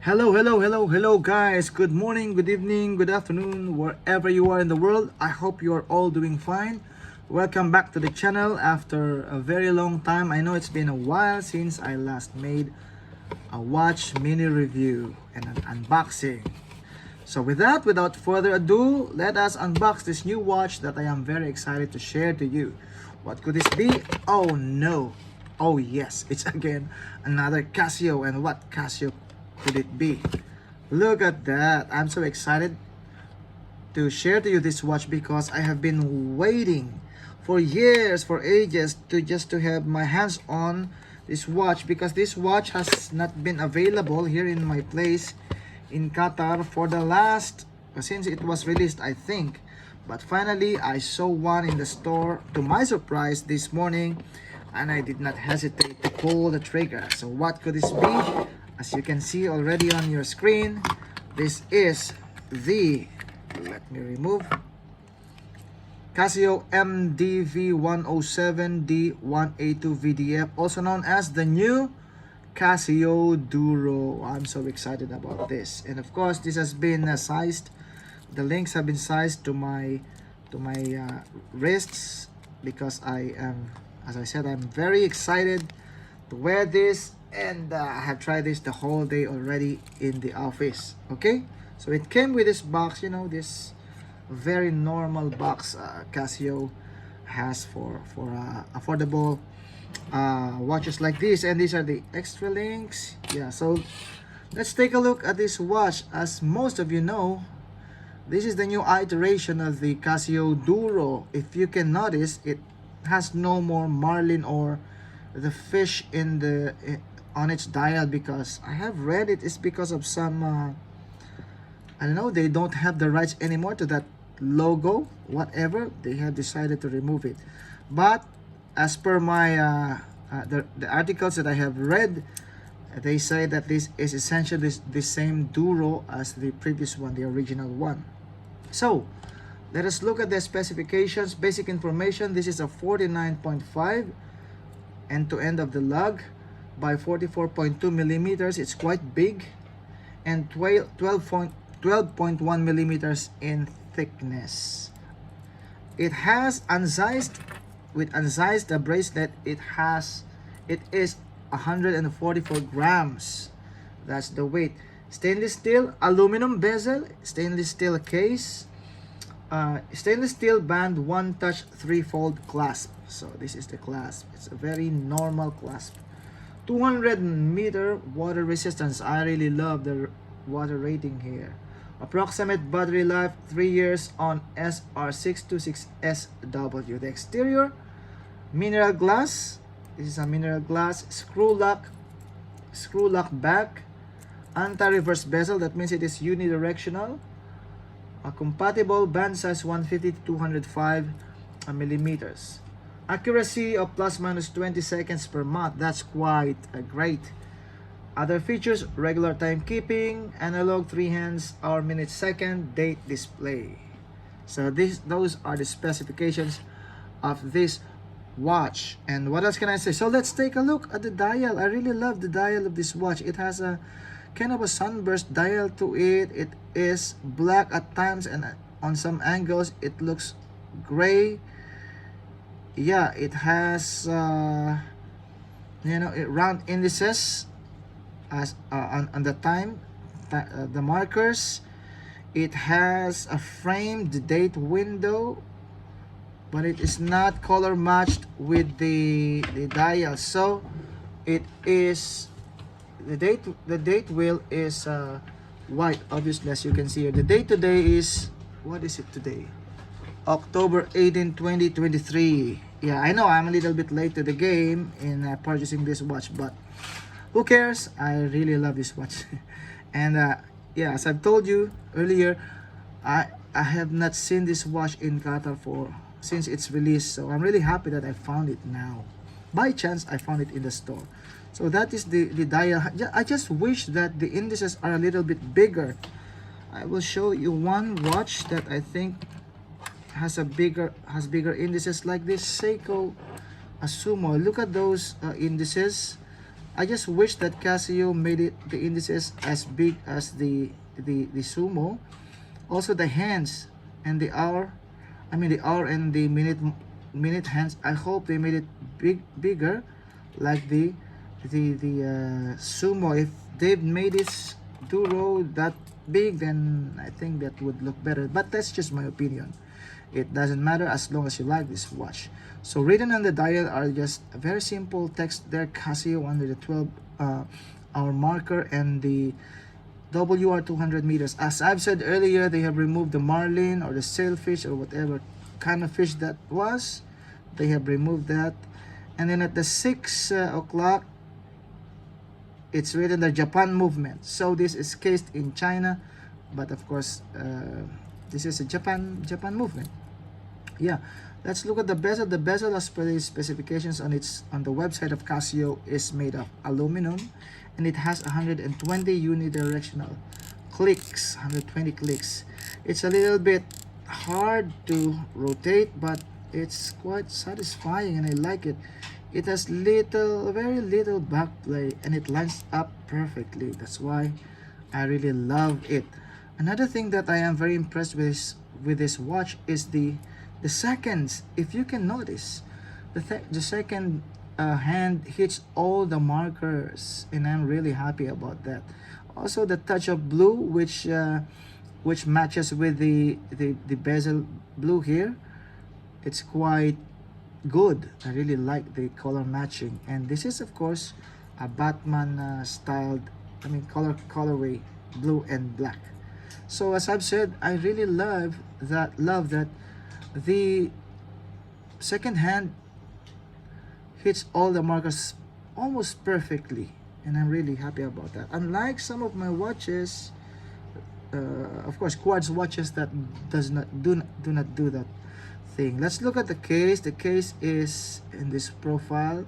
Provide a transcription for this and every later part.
Hello, guys. Good morning, good evening, good afternoon, wherever you are in the world. I hope you are all doing fine. Welcome back to the channel after a very long time. I know it's been a while since I last made a watch mini review and an unboxing. So with that, without further ado, let us unbox this new watch that I am very excited to share to you. What could this be? Oh no. Oh yes, it's again another Casio. And what Casio could it be? Look at that. I'm so excited to share to you this watch because I have been waiting for years, for ages, to have my hands on this watch, because this watch has not been available here in my place in Qatar for the last, since it was released, I think. But finally I saw one in the store, to my surprise, this morning, and I did not hesitate to pull the trigger. So what could this be? As you can see already on your screen, this is the, let me remove, Casio MDV-107F-1A2V, also known as the new Casio Duro. I'm so excited about this. And of course, this has been sized. The links have been sized to my wrists, because I am, as I said, I'm very excited to wear this, and I have tried this the whole day already in the office. Okay, so it came with this box, you know, this very normal box Casio has for affordable watches like this. And these are the extra links. Yeah, so let's take a look at this watch. As most of you know, this is the new iteration of the Casio Duro. If you can notice, it has no more marlin or the fish in the on its dial, because I have read it is because of some I don't know, they don't have the rights anymore to that logo, whatever. They have decided to remove it. But as per my the articles that I have read, they say that this is essentially the same Duro as the previous one, the original one. So let us look at the specifications. Basic information: this is a 49.5 end to end of the lug by 44.2 millimeters. It's quite big, and 12.1 millimeters in thickness. It has unsized, with unsized the bracelet, it is 144 grams. That's the weight. Stainless steel aluminum bezel, stainless steel case, stainless steel band, one touch 3-fold clasp. So this is the clasp. It's a very normal clasp. 200-meter water resistance. I really love the water rating here. Approximate battery life 3 years on SR626SW. The exterior, mineral glass. This is a mineral glass. Screw lock back. Anti-reverse bezel, that means it is unidirectional. A compatible band size 150 to 205 millimeters. Accuracy of plus minus 20 seconds per month. That's quite great. Other features: regular timekeeping, analog 3 hands, hour, minute, second, date display. So those are the specifications of this watch. And what else can I say? So let's take a look at the dial. I really love the dial of this watch. It has a kind of a sunburst dial to it. It is black at times, and on some angles it looks gray. Yeah, it has round indices as on the time, the markers. It has a framed date window, but it is not color matched with the dial. So it is the date wheel is white, obviously, as you can see here. The date today is, what is it today? October 18, 2023. Yeah, I know I'm a little bit late to the game in purchasing this watch, but who cares? I really love this watch. And yeah, as I've told you earlier, I have not seen this watch in Qatar since its release. So I'm really happy that I found it now. By chance, I found it in the store. So that is the dial. I just wish that the indices are a little bit bigger. I will show you one watch that I think has bigger indices, like this Seiko Asumo. Look at those indices. I just wish that Casio made it the indices as big as the Sumo. Also the hands and the hour, I mean the hour and the minute hands. I hope they made it bigger, like the Sumo. If they've made it Duro that big, then I think that would look better. But that's just my opinion. It doesn't matter as long as you like this watch. So written on the dial are just a very simple text there, Casio under the 12 hour marker and the WR 200 meters. As I've said earlier, they have removed the marlin or the sailfish or whatever kind of fish that was. They have removed that. And then at the 6 o'clock, it's written the Japan movement. So this is cased in China, but of course, this is a Japan movement. Yeah, let's look at the bezel. The bezel, as per the specifications on the website of Casio, is made of aluminum, and it has 120 unidirectional clicks. 120 clicks. It's a little bit hard to rotate, but it's quite satisfying, and I like it. It has very little back play, and it lines up perfectly. That's why I really love it. Another thing that I am very impressed with this watch is the seconds. If you can notice, the second hand hits all the markers, and I'm really happy about that. Also, the touch of blue, which matches with the bezel blue here. It's quite good. I really like the color matching, and this is of course a Batman styled, I mean colorway, blue and black. So as I've said, I really love that the second hand hits all the markers almost perfectly, and I'm really happy about that. Unlike some of my watches, of course quartz watches that do not do that thing. Let's look at the case. The case is in this profile.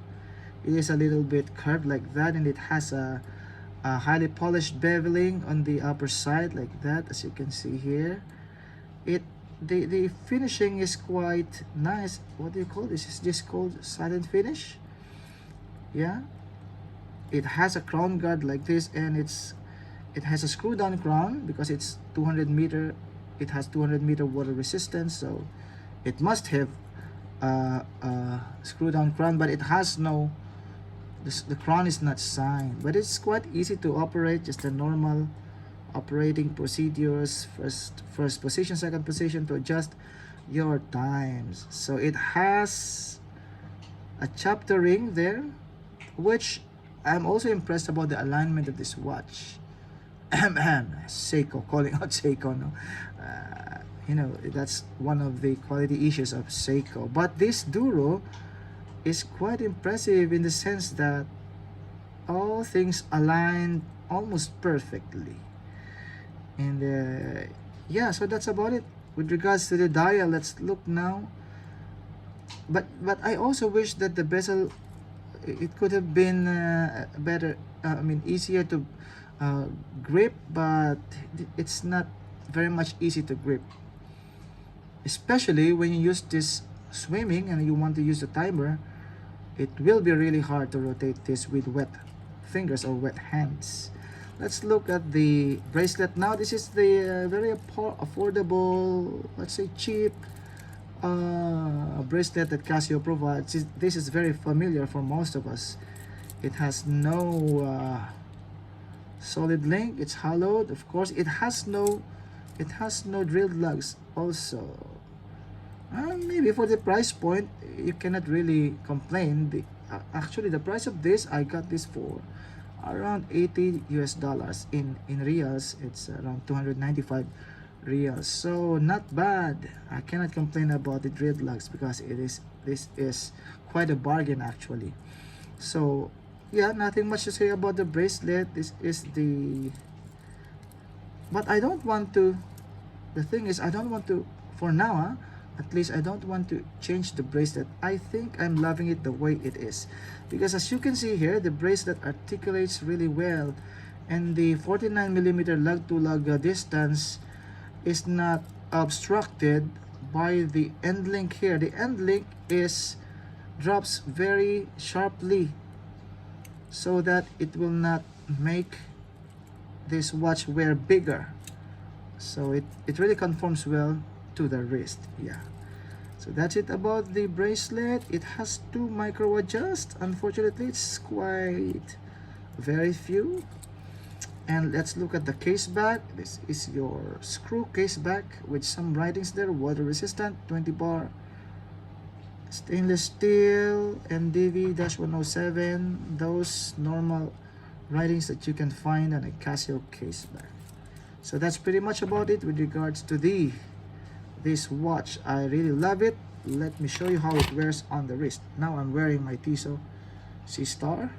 It is a little bit curved like that, and it has a highly polished beveling on the upper side like that, as you can see here. The finishing is quite nice. What do you call this? Is this called silent finish? Yeah, it has a crown guard like this, and it has a screw down crown because it's 200 meter. It has 200 meter water resistance, so it must have screw down crown, but it has no, the crown is not signed, but it's quite easy to operate. Just the normal operating procedures, first position, second position, to adjust your times. So it has a chapter ring there, which I'm also impressed about the alignment of this watch. Seiko, calling out Seiko, no? You know, that's one of the quality issues of Seiko. But this Duro is quite impressive in the sense that all things aligned almost perfectly. And yeah, so that's about it with regards to the dial. Let's look now. But I also wish that the bezel, it could have been better, I mean easier to grip, but it's not very much easy to grip, especially when you use this swimming and you want to use the timer. It will be really hard to rotate this with wet fingers or wet hands. Let's look at the bracelet now. This is the very affordable, let's say cheap bracelet that Casio provides. This is very familiar for most of us. It has no solid link. It's hollowed, of course. It has no drilled lugs also. Maybe for the price point, you cannot really complain. Actually, the price of this, I got this for around $80 US. In reals, it's around 295 reals. So not bad. I cannot complain about the drilled lugs because this is quite a bargain actually. So yeah, nothing much to say about the bracelet. This is the, but I don't want to, the thing is I don't want to, for now at least I don't want to change the bracelet. I think I'm loving it the way it is, because as you can see here, the bracelet articulates really well, and the 49mm lug to lug distance is not obstructed by the end link here. The end link drops very sharply so that it will not make this watch wear bigger. So it really conforms well to the wrist. Yeah. So that's it about the bracelet. It has 2 micro adjust. Unfortunately, it's quite very few. And let's look at the case back. This is your screw case back with some writings there. Water resistant, 20 bar. Stainless steel, MDV-107. Those normal writings that you can find on a Casio case back. So that's pretty much about it with regards to this watch. I really love it. Let me show you how it wears on the wrist. Now I'm wearing my Tissot C-Star.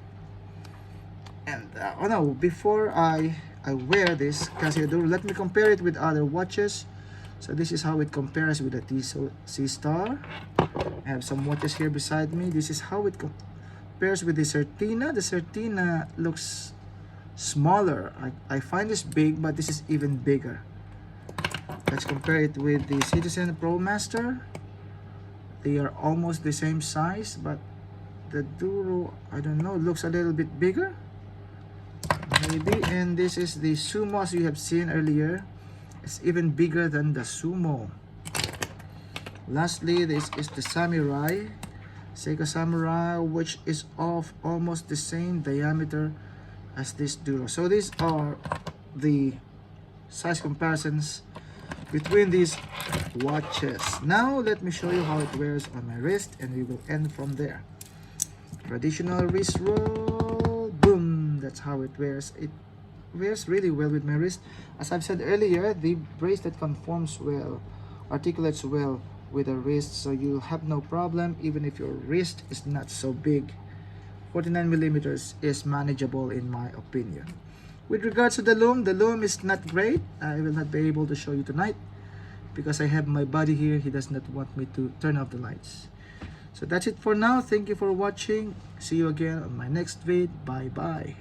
And oh no, before I wear this Casio Duro, let me compare it with other watches. So this is how it compares with the Tissot C-Star. I have some watches here beside me. This is how it compares with the Certina. The Certina looks smaller. I find this big, but this is even bigger. Let's compare it with the Citizen Pro Master. They are almost the same size, but the Duro, I don't know, looks a little bit bigger. Maybe. And this is the Sumo, as you have seen earlier. It's even bigger than the Sumo. Lastly, this is the Samurai, Seiko Samurai, which is of almost the same diameter as this Duro. So these are the size comparisons between these watches. Now let me show you how it wears on my wrist, and we will end from there. Traditional wrist roll, boom, that's how it wears. It wears really well with my wrist. As I've said earlier, the bracelet conforms well, articulates well with the wrist, so you'll have no problem even if your wrist is not so big. 49 millimeters is manageable in my opinion. With regards to the loom is not great. I will not be able to show you tonight because I have my buddy here. He does not want me to turn off the lights. So that's it for now. Thank you for watching. See you again on my next vid. Bye bye.